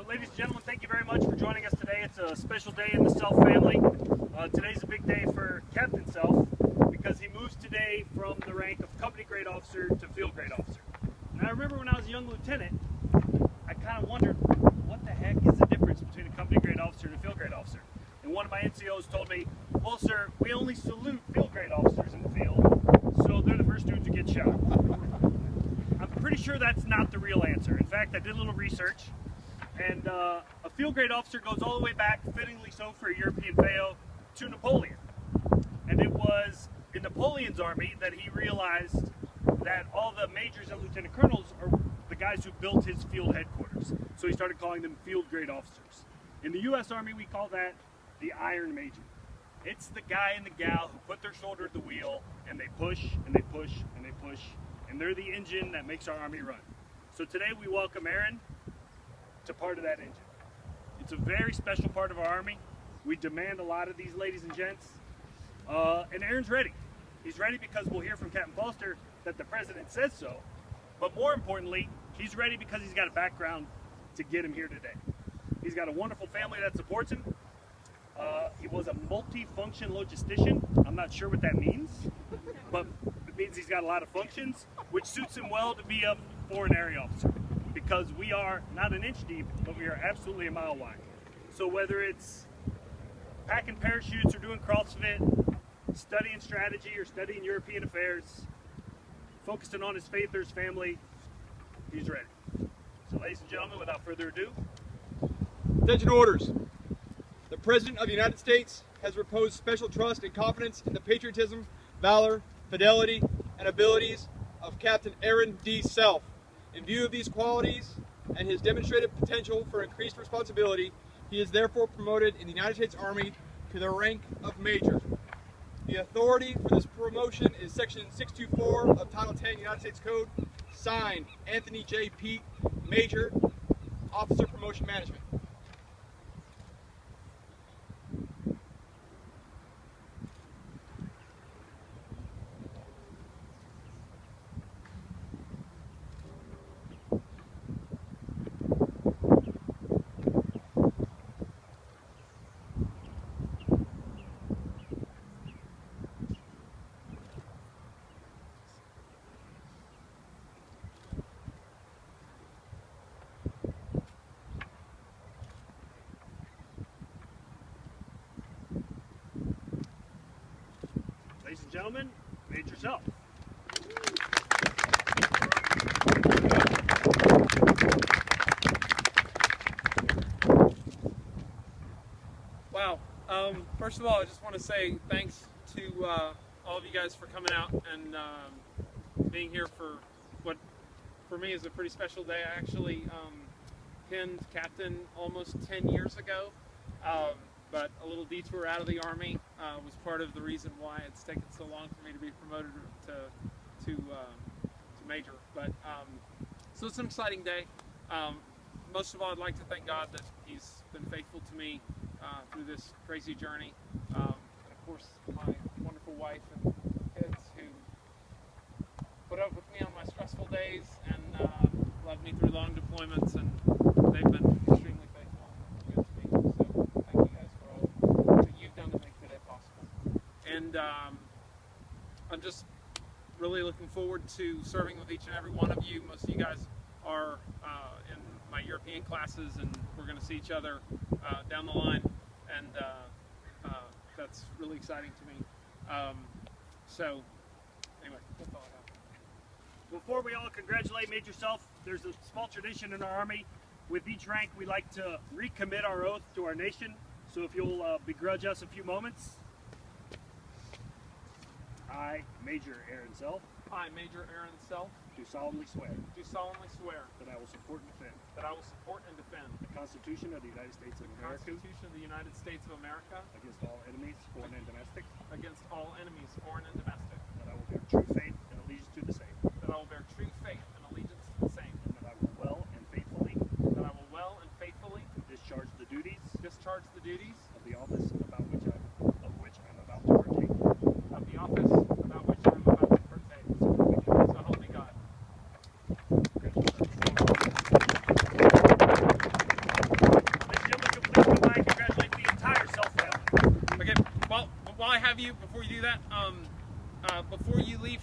Ladies and gentlemen, thank you very much for joining us today. It's a special day in the Selph family. Today's a big day for Captain Selph because he moves today from the rank of company grade officer to field grade officer. And I remember when I was a young lieutenant, I kind of wondered, what the heck is the difference between a company grade officer and a field grade officer? And one of my NCOs told me, well, sir, we only salute field grade officers in the field, so they're the first dudes to get shot. I'm pretty sure that's not the real answer. In fact, I did a little research, and a field grade officer goes all the way back, fittingly so for a European FAO, to Napoleon. And it was in Napoleon's army that he realized that all the majors and lieutenant colonels are the guys who built his field headquarters. So he started calling them field grade officers. In the U.S. Army, we call that the Iron Major. It's the guy and the gal who put their shoulder at the wheel, and they push, and they push, and they push, and they're the engine that makes our Army run. So today we welcome Aaron to part of that engine. It's a very special part of our Army. We demand a lot of these ladies and gents, and Aaron's ready. He's ready because we'll hear from Captain Foster that the President says so, but more importantly, he's ready because he's got a background to get him here today. He's got a wonderful family that supports him. He was a multi-function logistician. I'm not sure what that means, but it means he's got a lot of functions, which suits him well to be a foreign area officer, because we are not an inch deep, but we are absolutely a mile wide. So whether it's packing parachutes or doing CrossFit, studying strategy or studying European affairs, focusing on his faith or his family, he's ready. So ladies and gentlemen, without further ado. Attention orders. The President of the United States has reposed special trust and confidence in the patriotism, valor, fidelity, and abilities of Captain Aaron D. Selph. In view of these qualities and his demonstrated potential for increased responsibility, he is therefore promoted in the United States Army to the rank of Major. The authority for this promotion is Section 624 of Title 10 United States Code, signed Anthony J. Peete, Major, Officer Promotion Management. Ladies and gentlemen, Major Selph. Wow. First of all, I just want to say thanks to all of you guys for coming out and being here for what for me is a pretty special day. I actually pinned Captain almost 10 years ago. But a little detour out of the Army was part of the reason why it's taken so long for me to be promoted to Major. But so it's an exciting day. Most of all, I'd like to thank God that He's been faithful to me through this crazy journey, and of course my wonderful wife and kids who put up with me on my stressful days and loved me through long deployments, and they've been extremely faithful and good to me. So thank you guys for all that you've done to make today possible. And I'm just really looking forward to serving with each and every one of you. Most of you guys are in my European classes, and we're going to see each other down the line, and that's really exciting to me. So anyway, that's all I have. Before we all congratulate Major Selph, there's a small tradition in our Army. With each rank, we like to recommit our oath to our nation. So if you'll begrudge us a few moments. I, Major Aaron Selph. I, Major Aaron Selph. Do solemnly swear. Do solemnly swear. That I will support and defend. That I will support and defend. The Constitution of the United States of America. The Constitution of the United States of America. Against all enemies, foreign and domestic. Against all enemies, foreign and domestic. That I will bear true faith and allegiance to the same. That I will bear true faith and allegiance to the same. And that I will well and faithfully. That I will well and faithfully. Discharge the duties. Discharge the duties. Of the office about which I'm about to partake. Of the office about which I'm about to partake. So help me God. have you, before you do that, before you leave